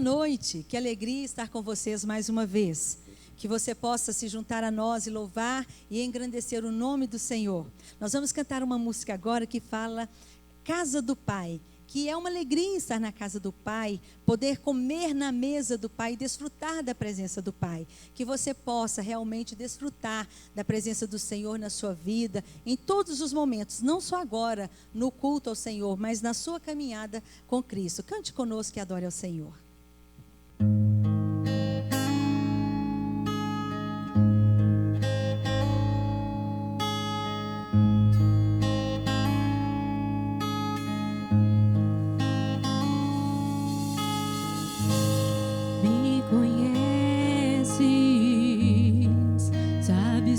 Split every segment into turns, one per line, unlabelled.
noite, que alegria estar com vocês mais uma vez. Que você possa se juntar a nós e louvar e engrandecer o nome do Senhor. Nós vamos cantar uma música agora que fala Casa do Pai, que é uma alegria estar na casa do Pai, poder comer na mesa do Pai, desfrutar da presença do Pai. Que você possa realmente desfrutar da presença do Senhor na sua vida, em todos os momentos, não só agora, no culto ao Senhor, mas na sua caminhada com Cristo. Cante conosco e adore ao Senhor.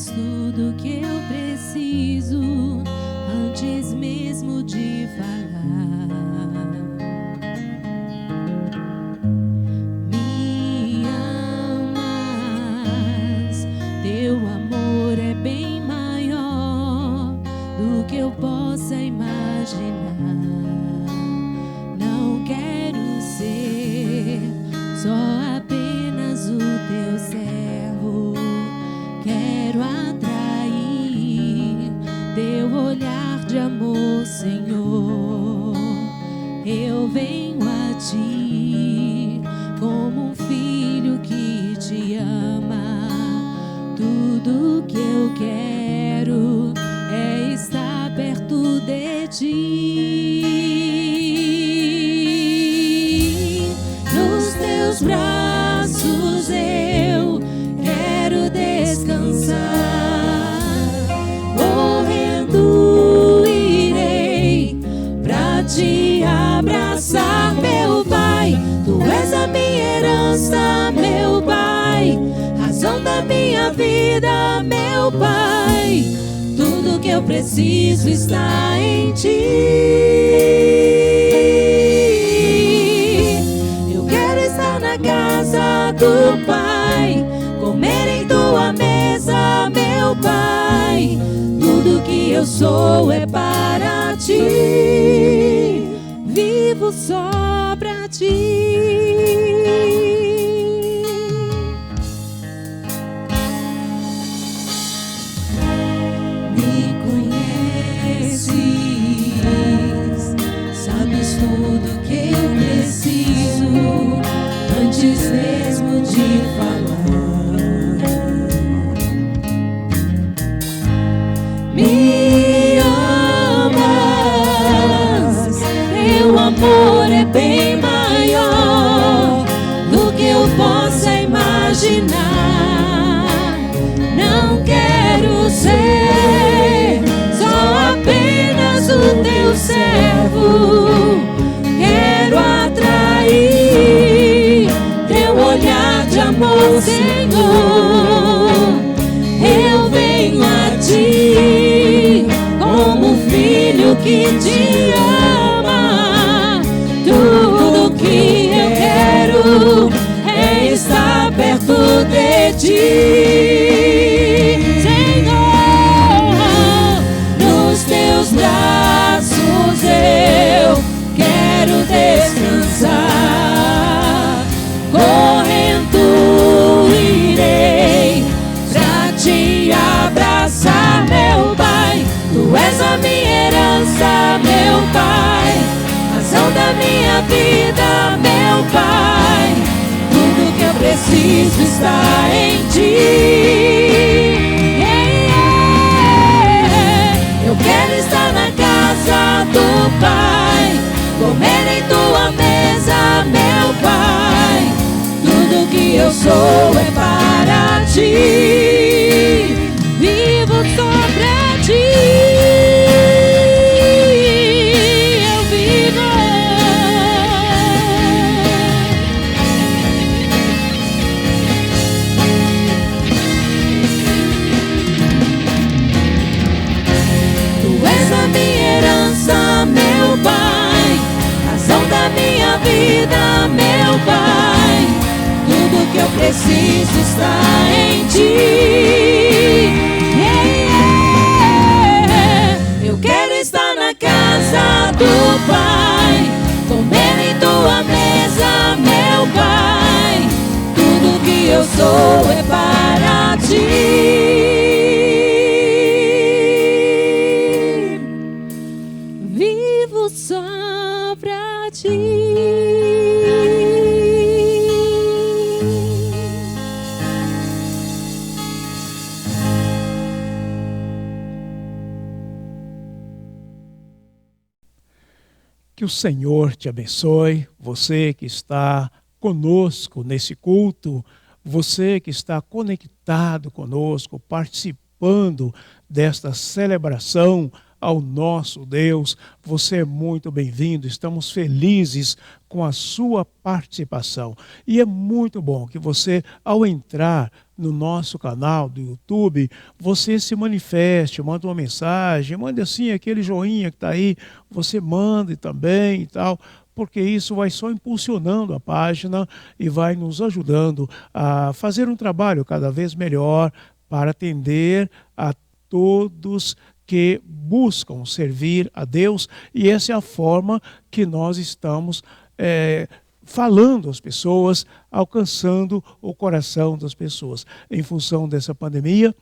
Tudo que eu preciso antes mesmo de falar. Me amas, teu amor é bem maior do que eu possa imaginar. Não quero ser só apenas o teu servo. Quero atrair teu olhar de amor, Senhor. Eu venho a ti como um filho que te ama. Tudo que eu quero é estar perto de ti. Nos teus braços eu quero descansar, correndo irei pra te abraçar, meu Pai. Tu és a minha herança, meu Pai, razão da minha vida, meu Pai. Tudo que eu preciso está em ti. Eu quero estar na casa do Pai, comer em tua mesa, meu Pai. Tudo que eu sou é para ti, vivo só para ti. Me conheces, sabes tudo que eu preciso antes mesmo de falar. Me amas, teu amor é bem maior do que eu possa imaginar. Não quero ser só apenas o teu servo. Quero atrair teu olhar de amor, Senhor. Eu venho a ti como um filho que te ama. Tudo que eu quero é estar perto de ti, Senhor. Nos teus braços eu quero descansar, correndo irei pra te abraçar, meu Pai. Tu és a minha herança, meu Pai, razão da minha vida, meu Pai. Tudo que eu preciso está em ti. Eu quero estar na casa do Pai, comer em tua mesa, meu Pai. Tudo que eu sou é para ti, vivo só pra ti. Eu vivo. Tu és a minha herança, meu Pai, razão da minha vida, meu Pai. Tudo que eu preciso está em ti.
Que o Senhor te abençoe, você que está conosco nesse culto, você que está conectado conosco, participando desta celebração ao nosso Deus. Você é muito bem-vindo, estamos felizes com a sua participação. E é muito bom que você, ao entrar no nosso canal do YouTube, você se manifeste, manda uma mensagem, manda assim aquele joinha que está aí, você manda também e tal, porque isso vai só impulsionando a página e vai nos ajudando a fazer um trabalho cada vez melhor para atender a todos que buscam servir a Deus, e essa é a forma que nós estamos falando às pessoas, alcançando o coração das pessoas. Em função dessa pandemia,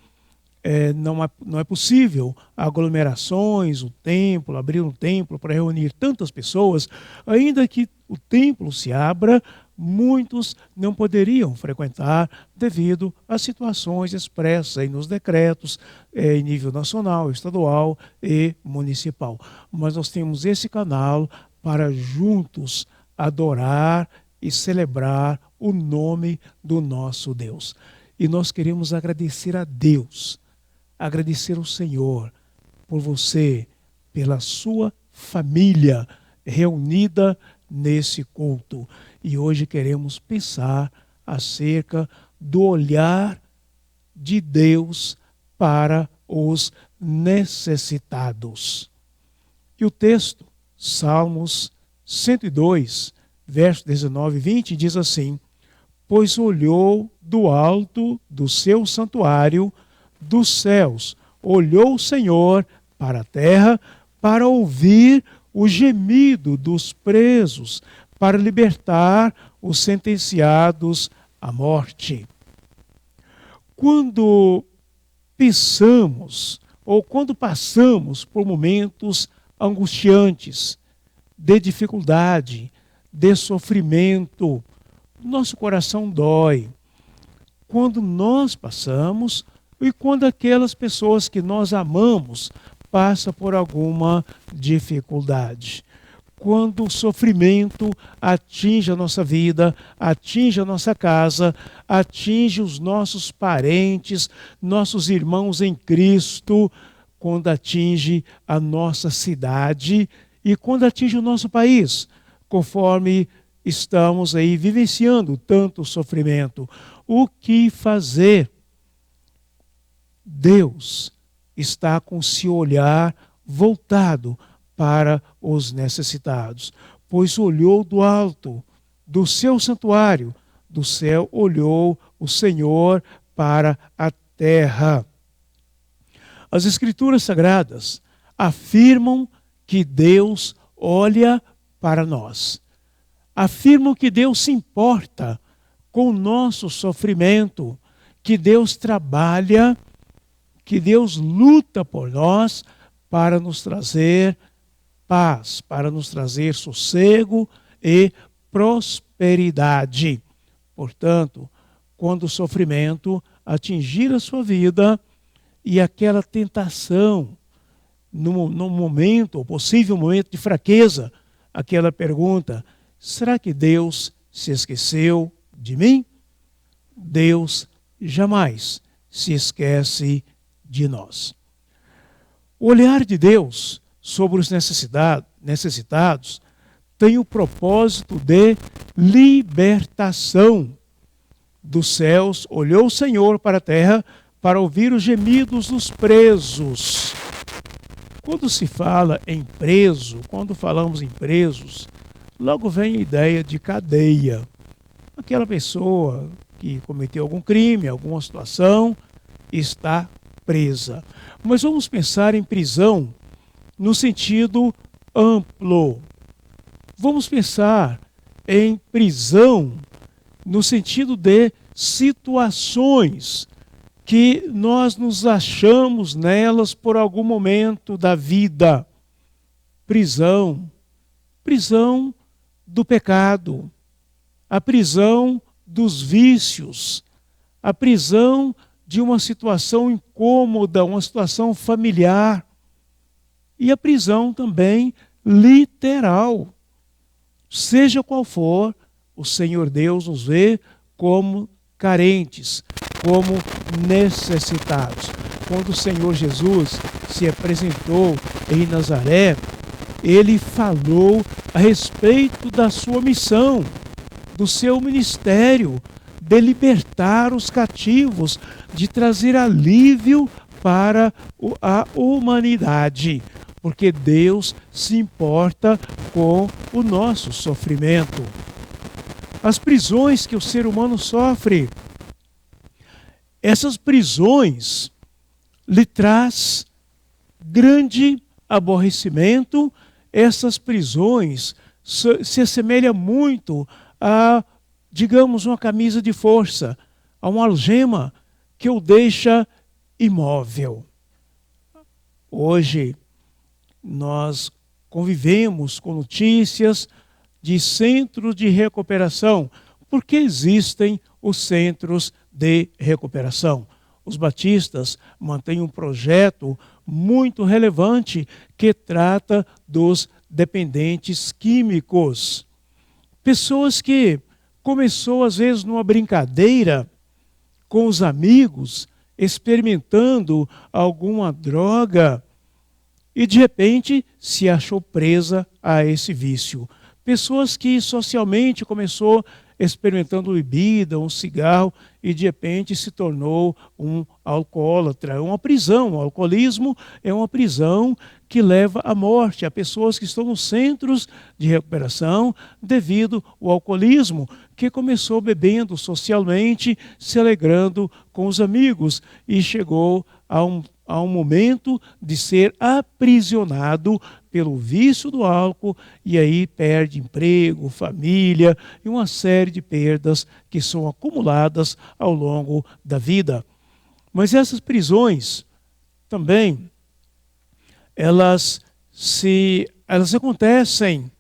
não é possível aglomerações, o templo, abrir um templo para reunir tantas pessoas. Ainda que o templo se abra, muitos não poderiam frequentar devido às situações expressas aí nos decretos em nível nacional, estadual e municipal. Mas nós temos esse canal para juntos adorar e celebrar o nome do nosso Deus. E nós queremos agradecer a Deus, agradecer ao Senhor por você, pela sua família reunida nesse culto. E hoje queremos pensar acerca do olhar de Deus para os necessitados. E o texto, Salmos 102, versos 19 e 20, diz assim: pois olhou do alto do seu santuário, dos céus, olhou o Senhor para a terra, para ouvir o gemido dos presos, para libertar os sentenciados à morte. Quando pensamos ou quando passamos por momentos angustiantes, de dificuldade, de sofrimento, nosso coração dói. Quando nós passamos e quando aquelas pessoas que nós amamos passam por alguma dificuldade. Quando o sofrimento atinge a nossa vida, atinge a nossa casa, atinge os nossos parentes, nossos irmãos em Cristo, quando atinge a nossa cidade e quando atinge o nosso país, conforme estamos aí vivenciando tanto sofrimento. O que fazer? Deus está com seu olhar voltado para os necessitados, pois olhou do alto, do seu santuário, do céu olhou o Senhor para a terra. As Escrituras Sagradas afirmam que Deus olha para nós. Afirmam que Deus se importa com o nosso sofrimento, que Deus trabalha, que Deus luta por nós para nos trazer paz, para nos trazer sossego e prosperidade. Portanto, quando o sofrimento atingir a sua vida e aquela tentação, no momento, ou possível momento de fraqueza, aquela pergunta: será que Deus se esqueceu de mim? Deus jamais se esquece de nós. O olhar de Deus sobre os necessitados tem o propósito de libertação. Dos céus olhou o Senhor para a terra para ouvir os gemidos dos presos. Quando se fala em preso, quando falamos em presos, logo vem a ideia de cadeia. Aquela pessoa que cometeu algum crime, alguma situação, está presa. Mas vamos pensar em prisão no sentido amplo. Vamos pensar em prisão no sentido de situações que nós nos achamos nelas por algum momento da vida. Prisão do pecado, a prisão dos vícios, a prisão de uma situação incômoda, uma situação familiar, e a prisão também literal. Seja qual for, o Senhor Deus nos vê como carentes, como necessitados. Quando o Senhor Jesus se apresentou em Nazaré, ele falou a respeito da sua missão, do seu ministério, de libertar os cativos, de trazer alívio para a humanidade, porque Deus se importa com o nosso sofrimento. As prisões que o ser humano sofre, essas prisões lhe traz grande aborrecimento. Essas prisões se assemelham muito a, digamos, uma camisa de força, a uma algema que o deixa imóvel. Hoje, nós convivemos com notícias de centros de recuperação, porque existem os centros de recuperação. Os batistas mantêm um projeto muito relevante que trata dos dependentes químicos. Pessoas que começou às vezes numa brincadeira com os amigos, experimentando alguma droga e de repente se achou presa a esse vício. Pessoas que socialmente começou experimentando bebida, um cigarro, e de repente se tornou um alcoólatra. É uma prisão. O alcoolismo é uma prisão que leva à morte. Há pessoas que estão nos centros de recuperação devido ao alcoolismo, que começou bebendo socialmente, se alegrando com os amigos, e chegou a um momento de ser aprisionado pelo vício do álcool, e aí perde emprego, família e uma série de perdas que são acumuladas ao longo da vida. Mas essas prisões também, elas acontecem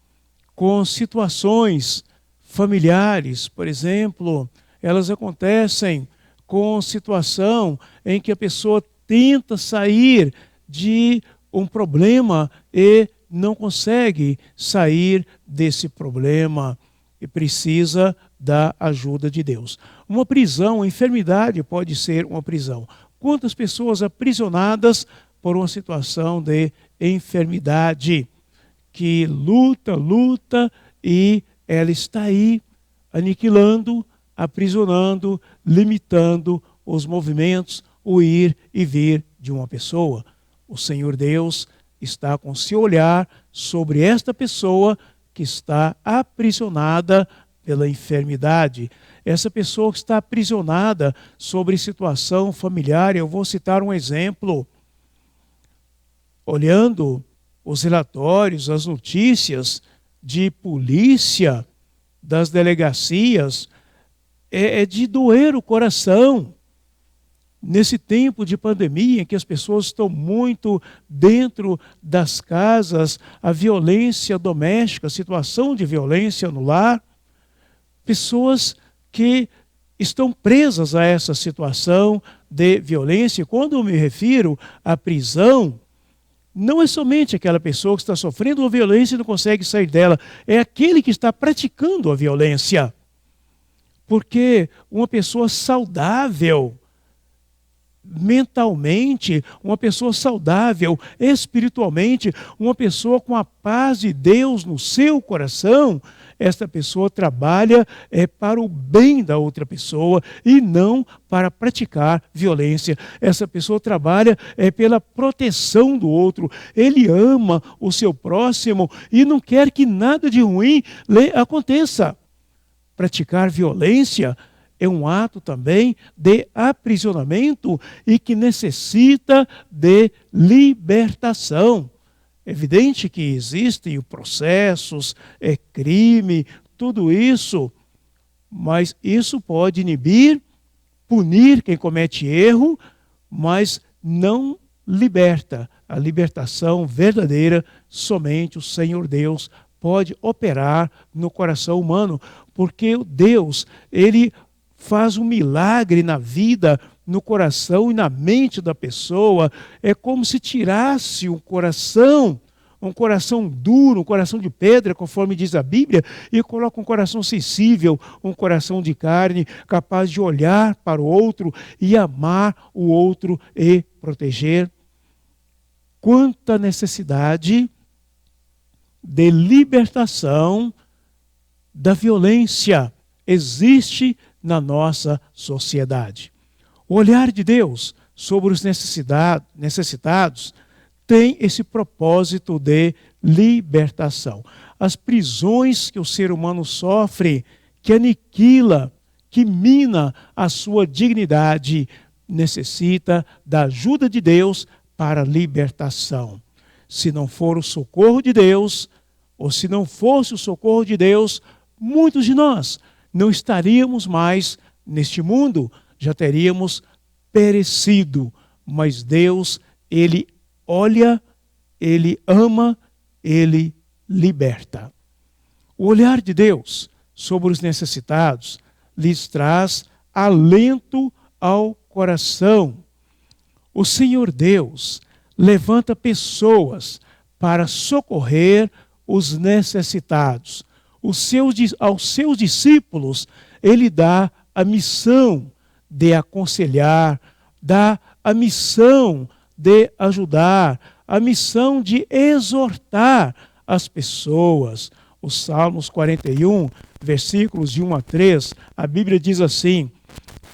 com situações familiares, por exemplo, elas acontecem com situação em que a pessoa tenta sair de um problema e não consegue sair desse problema e precisa da ajuda de Deus. Uma prisão, a enfermidade pode ser uma prisão. Quantas pessoas aprisionadas por uma situação de enfermidade, que luta e ela está aí aniquilando, aprisionando, limitando os movimentos, o ir e vir de uma pessoa. O Senhor Deus está com seu olhar sobre esta pessoa que está aprisionada pela enfermidade. Essa pessoa que está aprisionada sobre situação familiar. Eu vou citar um exemplo. Olhando os relatórios, as notícias de polícia, das delegacias, é de doer o coração. Nesse tempo de pandemia, em que as pessoas estão muito dentro das casas, a violência doméstica, a situação de violência no lar, pessoas que estão presas a essa situação de violência. Quando eu me refiro à prisão, não é somente aquela pessoa que está sofrendo uma violência e não consegue sair dela, é aquele que está praticando a violência. Porque uma pessoa saudável mentalmente, uma pessoa saudável espiritualmente, uma pessoa com a paz de Deus no seu coração, esta pessoa trabalha para o bem da outra pessoa e não para praticar violência. Essa pessoa trabalha pela proteção do outro. Ele ama o seu próximo e não quer que nada de ruim lhe aconteça. Praticar violência é um ato também de aprisionamento e que necessita de libertação. É evidente que existem processos, crime, tudo isso, mas isso pode inibir, punir quem comete erro, mas não liberta. A libertação verdadeira, somente o Senhor Deus pode operar no coração humano, porque Deus, Ele faz um milagre na vida, no coração e na mente da pessoa. É como se tirasse o coração um coração duro, um coração de pedra, conforme diz a Bíblia, e coloca um coração sensível, um coração de carne, capaz de olhar para o outro e amar o outro e proteger. Quanta necessidade de libertação da violência existe na nossa sociedade. O olhar de Deus sobre os necessitados tem esse propósito de libertação. As prisões que o ser humano sofre, que aniquila, que mina a sua dignidade, necessita da ajuda de Deus para a libertação. Se não for o socorro de Deus, ou se não fosse o socorro de Deus, muitos de nós não estaríamos mais neste mundo, já teríamos perecido. Mas Deus, Ele olha, Ele ama, Ele liberta. O olhar de Deus sobre os necessitados lhes traz alento ao coração. O Senhor Deus levanta pessoas para socorrer os necessitados. Aos seus discípulos, Ele dá a missão de aconselhar, dá a missão de ajudar, a missão de exortar as pessoas. Os Salmos 41, versículos de 1 a 3, a Bíblia diz assim: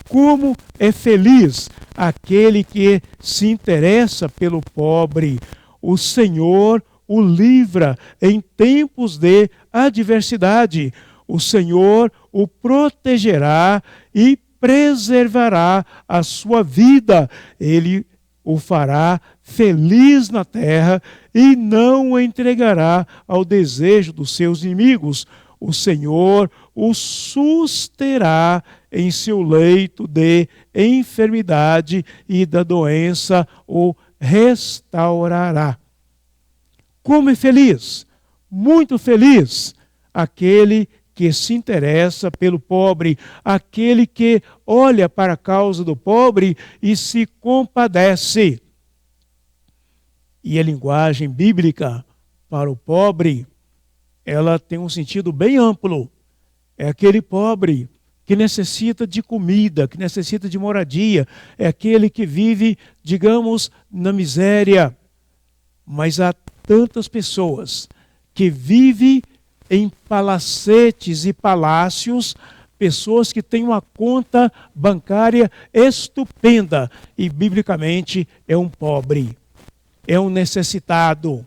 como é feliz aquele que se interessa pelo pobre. O Senhor o livra em tempos de adversidade. O Senhor o protegerá e preservará a sua vida. Ele o fará feliz na terra e não o entregará ao desejo dos seus inimigos. O Senhor o susterá em seu leito de enfermidade e da doença o restaurará. Como é feliz, muito feliz, aquele que se interessa pelo pobre, aquele que olha para a causa do pobre e se compadece. E a linguagem bíblica para o pobre, ela tem um sentido bem amplo. É aquele pobre que necessita de comida, que necessita de moradia, é aquele que vive, digamos, na miséria. Mas há tantas pessoas que vivem em palacetes e palácios, pessoas que têm uma conta bancária estupenda e, biblicamente, é um pobre, é um necessitado,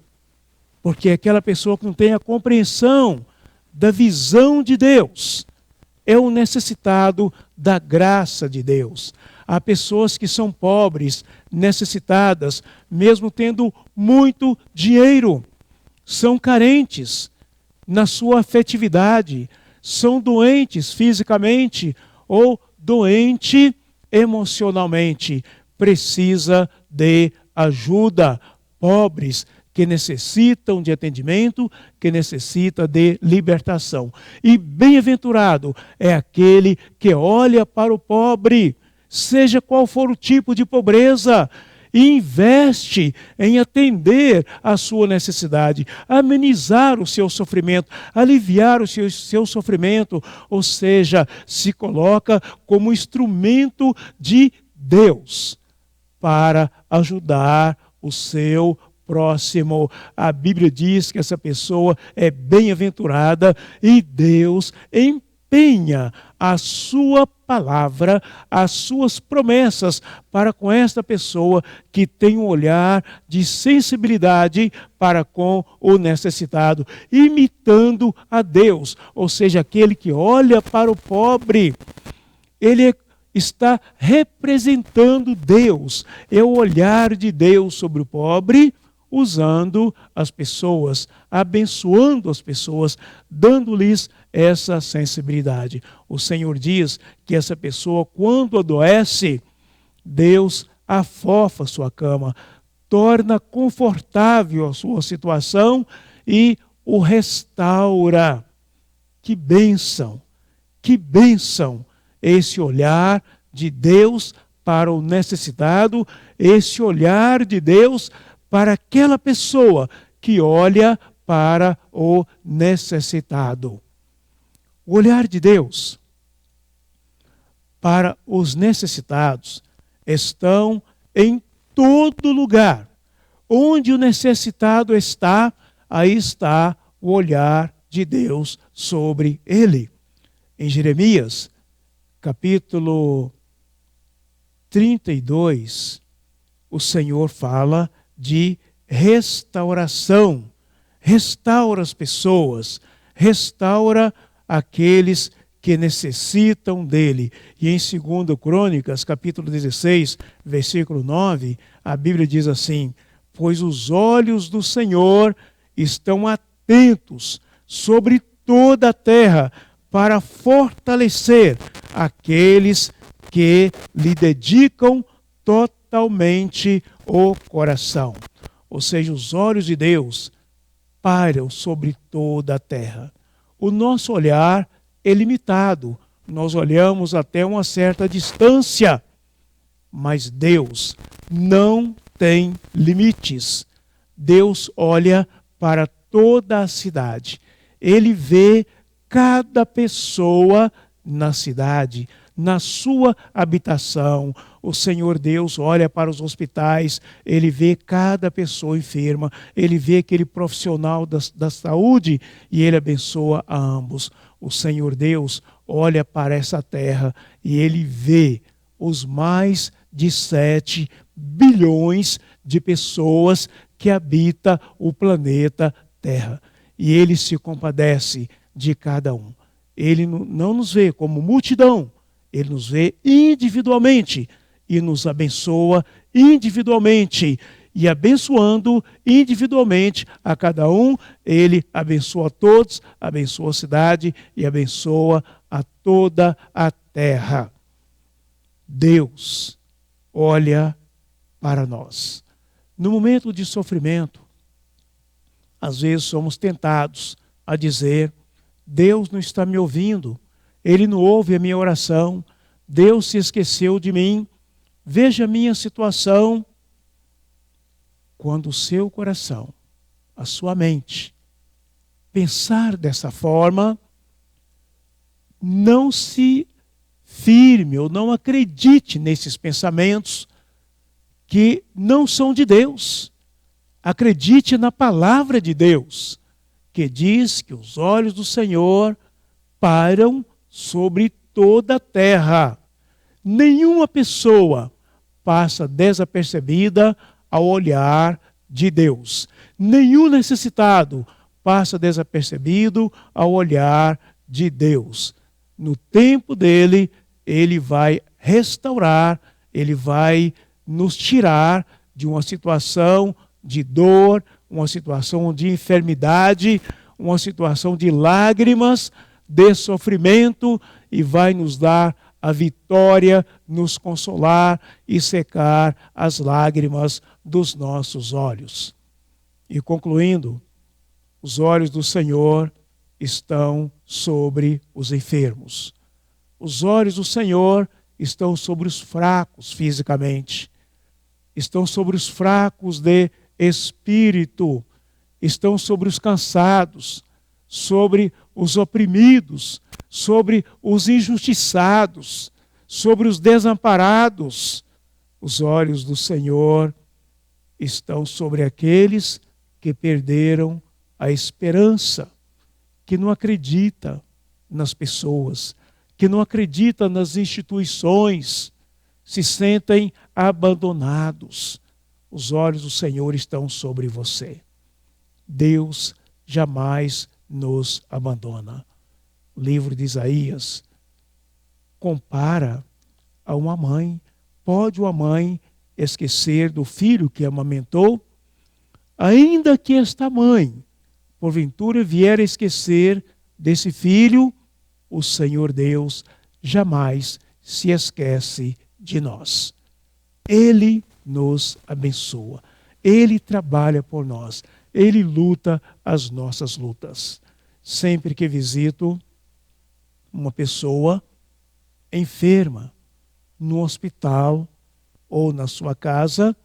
porque é aquela pessoa que não tem a compreensão da visão de Deus, é um necessitado da graça de Deus. Há pessoas que são pobres, necessitadas, mesmo tendo muito dinheiro, são carentes na sua afetividade, são doentes fisicamente ou doente emocionalmente, precisa de ajuda, pobres que necessitam de atendimento, que necessita de libertação. E bem-aventurado é aquele que olha para o pobre, seja qual for o tipo de pobreza, e investe em atender a sua necessidade, amenizar o seu sofrimento, aliviar o seu sofrimento, ou seja, se coloca como instrumento de Deus para ajudar o seu próximo. A Bíblia diz que essa pessoa é bem-aventurada e Deus empenha a sua palavra, as suas promessas para com esta pessoa que tem um olhar de sensibilidade para com o necessitado, imitando a Deus, ou seja, aquele que olha para o pobre, ele está representando Deus, é o olhar de Deus sobre o pobre, usando as pessoas, abençoando as pessoas, dando-lhes essa sensibilidade. O Senhor diz que essa pessoa, quando adoece, Deus afofa a sua cama, torna confortável a sua situação e o restaura. Que bênção esse olhar de Deus para o necessitado, esse olhar de Deus para aquela pessoa que olha para o necessitado. O olhar de Deus para os necessitados estão em todo lugar. Onde o necessitado está, aí está o olhar de Deus sobre ele. Em Jeremias, capítulo 32, o Senhor fala de restauração. Restaura as pessoas, restaura aqueles que necessitam dele. E em 2 Crônicas, capítulo 16, versículo 9, a Bíblia diz assim: pois os olhos do Senhor estão atentos sobre toda a terra para fortalecer aqueles que lhe dedicam totalmente o coração. Ou seja, os olhos de Deus pairam sobre toda a terra. O nosso olhar é limitado. Nós olhamos até uma certa distância. Mas Deus não tem limites. Deus olha para toda a cidade. Ele vê cada pessoa na cidade, na sua habitação. O Senhor Deus olha para os hospitais, Ele vê cada pessoa enferma, Ele vê aquele profissional da saúde e Ele abençoa a ambos. O Senhor Deus olha para essa terra e Ele vê os mais de 7 bilhões de pessoas que habitam o planeta Terra. E Ele se compadece de cada um. Ele não nos vê como multidão, Ele nos vê individualmente e nos abençoa individualmente. E abençoando individualmente a cada um, Ele abençoa a todos, abençoa a cidade e abençoa a toda a terra. Deus olha para nós. No momento de sofrimento, às vezes somos tentados a dizer: Deus não está me ouvindo, Ele não ouve a minha oração, Deus se esqueceu de mim, veja a minha situação. Quando o seu coração, a sua mente, pensar dessa forma, não se firme ou não acredite nesses pensamentos que não são de Deus. Acredite na palavra de Deus, que diz que os olhos do Senhor pairam sobre toda a terra. Nenhuma pessoa passa desapercebida ao olhar de Deus. Nenhum necessitado passa desapercebido ao olhar de Deus. No tempo dele, Ele vai restaurar, Ele vai nos tirar de uma situação de dor, uma situação de enfermidade, uma situação de lágrimas, de sofrimento, e vai nos dar a vitória, nos consolar e secar as lágrimas dos nossos olhos. E concluindo, os olhos do Senhor estão sobre os enfermos. Os olhos do Senhor estão sobre os fracos fisicamente, estão sobre os fracos de espírito, estão sobre os cansados, sobre os oprimidos, sobre os injustiçados, sobre os desamparados. Os olhos do Senhor estão sobre aqueles que perderam a esperança, que não acredita nas pessoas, que não acredita nas instituições, se sentem abandonados. Os olhos do Senhor estão sobre você. Deus jamais nos abandona. O livro de Isaías compara a uma mãe. Pode uma mãe esquecer do filho que amamentou? Ainda que esta mãe, porventura, vier a esquecer desse filho, o Senhor Deus jamais se esquece de nós. Ele nos abençoa. Ele trabalha por nós. Ele luta as nossas lutas. Sempre que visito uma pessoa enferma no hospital ou na sua casa,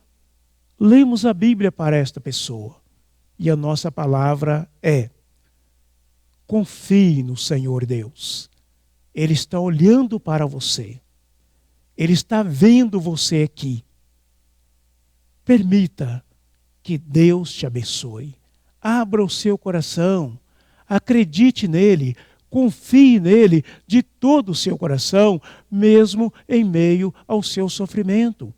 lemos a Bíblia para esta pessoa. E a nossa palavra é: confie no Senhor Deus. Ele está olhando para você. Ele está vendo você aqui. Permita que Deus te abençoe. Abra o seu coração. Acredite nele. Confie nele de todo o seu coração, mesmo em meio ao seu sofrimento.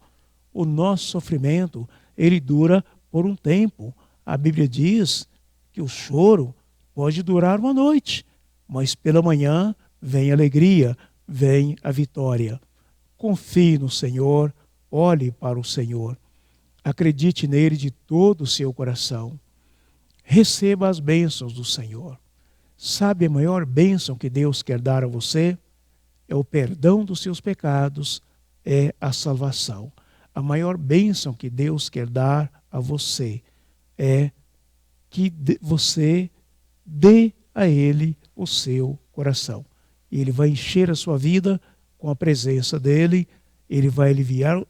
O nosso sofrimento, ele dura por um tempo. A Bíblia diz que o choro pode durar uma noite, mas pela manhã vem a alegria, vem a vitória. Confie no Senhor, olhe para o Senhor. Acredite nele de todo o seu coração. Receba as bênçãos do Senhor. Sabe a maior bênção que Deus quer dar a você? É o perdão dos seus pecados, é a salvação. A maior bênção que Deus quer dar a você é que você dê a Ele o seu coração. E Ele vai encher a sua vida com a presença dEle, Ele vai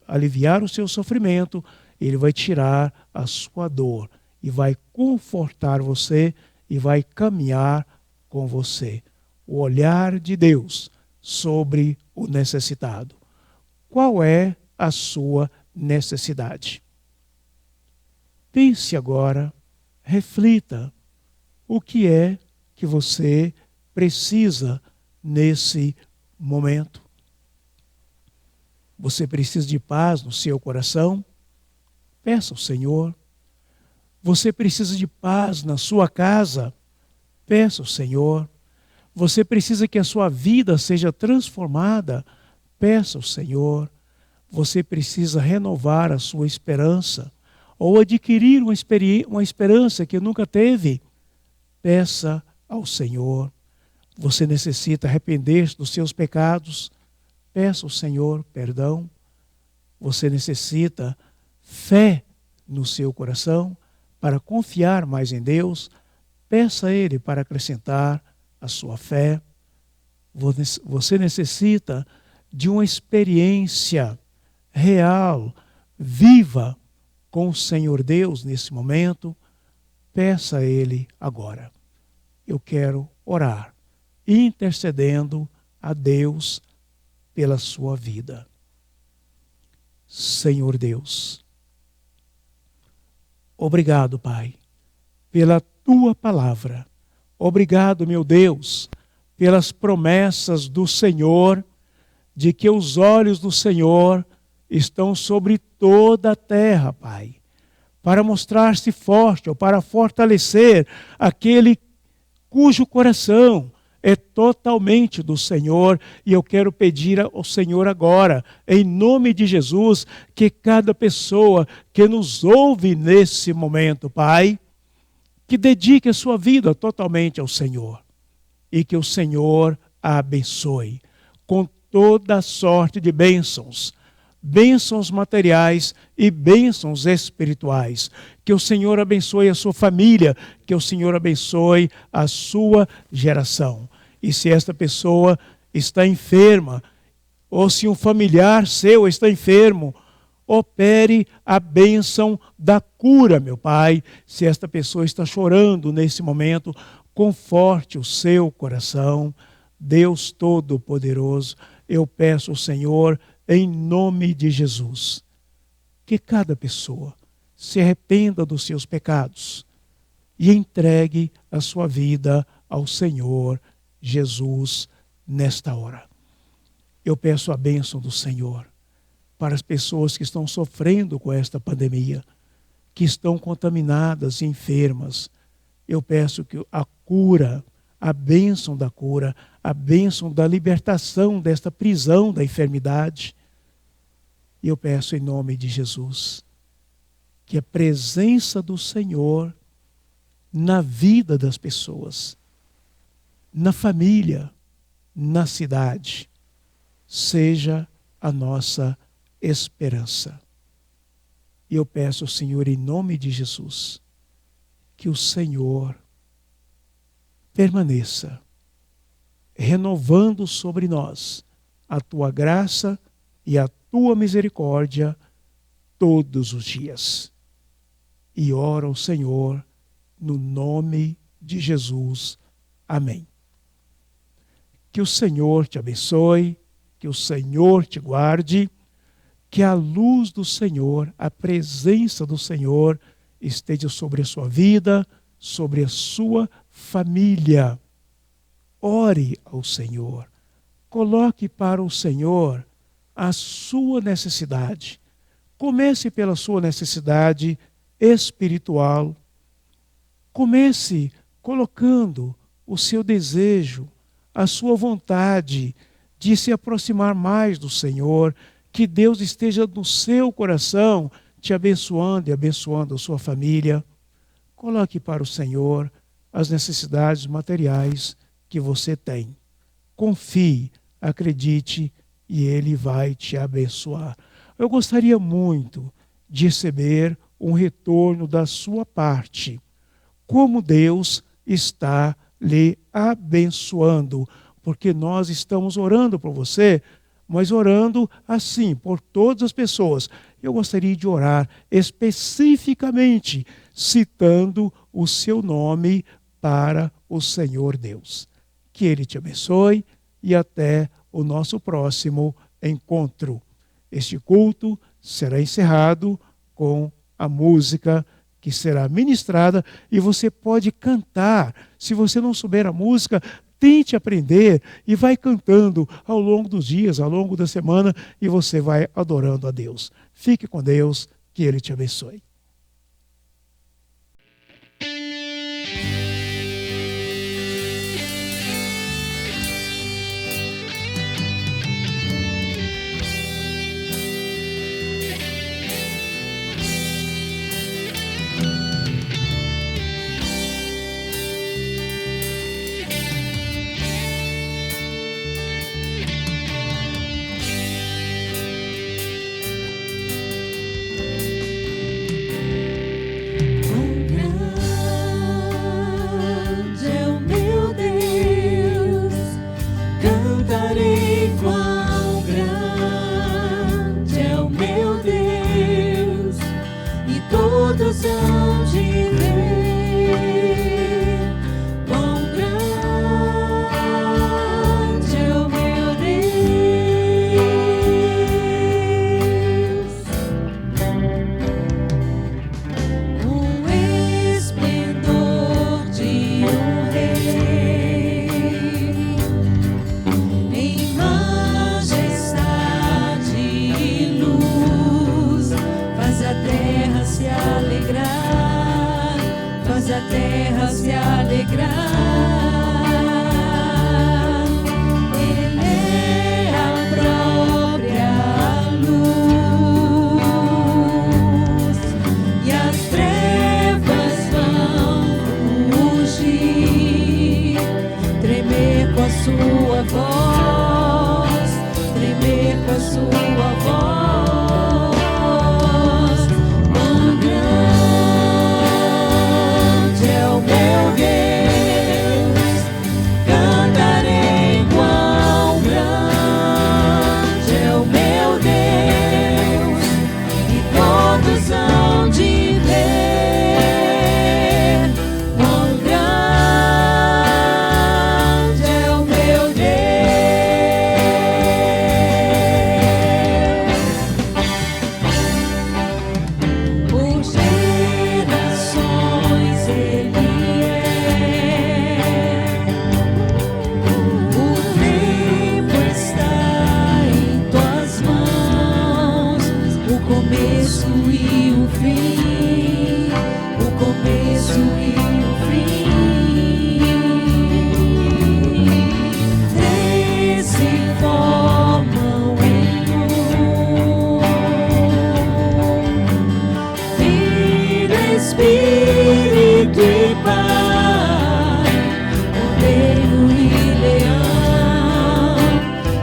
aliviar o seu sofrimento, Ele vai tirar a sua dor e vai confortar você e vai caminhar com você. O olhar de Deus sobre o necessitado. Qual é a sua necessidade? Pense agora, reflita o que é que você precisa nesse momento. Você precisa de paz no seu coração? Peça ao Senhor. Você precisa de paz na sua casa? Peça ao Senhor. Você precisa que a sua vida seja transformada? Peça ao Senhor. Você precisa renovar a sua esperança ou adquirir uma esperança que nunca teve? Peça ao Senhor. Você necessita arrepender-se dos seus pecados? Peça ao Senhor perdão. Você necessita fé no seu coração para confiar mais em Deus? Peça a Ele para acrescentar a sua fé. Você necessita de uma experiência real, viva com o Senhor Deus nesse momento? Peça a Ele agora. Eu quero orar, intercedendo a Deus pela sua vida. Senhor Deus, obrigado, Pai, pela Tua palavra. Obrigado, meu Deus, pelas promessas do Senhor, de que os olhos do Senhor estão sobre toda a terra, Pai, para mostrar-se forte ou para fortalecer aquele cujo coração é totalmente do Senhor. E eu quero pedir ao Senhor agora, em nome de Jesus, que cada pessoa que nos ouve nesse momento, Pai, que dedique a sua vida totalmente ao Senhor e que o Senhor a abençoe com toda sorte de bênçãos, bênçãos materiais e bênçãos espirituais. Que o Senhor abençoe a sua família, que o Senhor abençoe a sua geração. E se esta pessoa está enferma, ou se um familiar seu está enfermo, opere a bênção da cura, meu Pai. Se esta pessoa está chorando nesse momento, conforte o seu coração. Deus Todo-Poderoso, eu peço ao Senhor, em nome de Jesus, que cada pessoa se arrependa dos seus pecados e entregue a sua vida ao Senhor Jesus nesta hora. Eu peço a bênção do Senhor para as pessoas que estão sofrendo com esta pandemia, que estão contaminadas e enfermas. Eu peço que a cura, a bênção da cura, a bênção da libertação desta prisão da enfermidade. E eu peço em nome de Jesus que a presença do Senhor na vida das pessoas, na família, na cidade, seja a nossa esperança. E eu peço ao Senhor, em nome de Jesus, que o Senhor permaneça renovando sobre nós a Tua graça e a Tua misericórdia todos os dias. E oro ao Senhor no nome de Jesus. Amém. Que o Senhor te abençoe, que o Senhor te guarde, que a luz do Senhor, a presença do Senhor esteja sobre a sua vida, sobre a sua família. Ore ao Senhor. Coloque para o Senhor a sua necessidade. Comece pela sua necessidade espiritual. Comece colocando o seu desejo, a sua vontade de se aproximar mais do Senhor, que Deus esteja no seu coração, te abençoando e abençoando a sua família. Coloque para o Senhor as necessidades materiais que você tem. Confie, acredite e Ele vai te abençoar. Eu gostaria muito de receber um retorno da sua parte. Como Deus está lhe abençoando, porque nós estamos orando por você, mas orando assim, por todas as pessoas. Eu gostaria de orar especificamente, citando o seu nome para o Senhor Deus. Que Ele te abençoe e até o nosso próximo encontro. Este culto será encerrado com a música que será ministrada e você pode cantar. Se você não souber a música, tente aprender e vai cantando ao longo dos dias, ao longo da semana, e você vai adorando a Deus. Fique com Deus, que Ele te abençoe.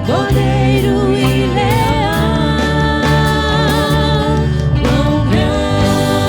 Cordeiro e leão, quão grande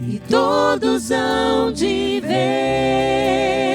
e todos hão de ver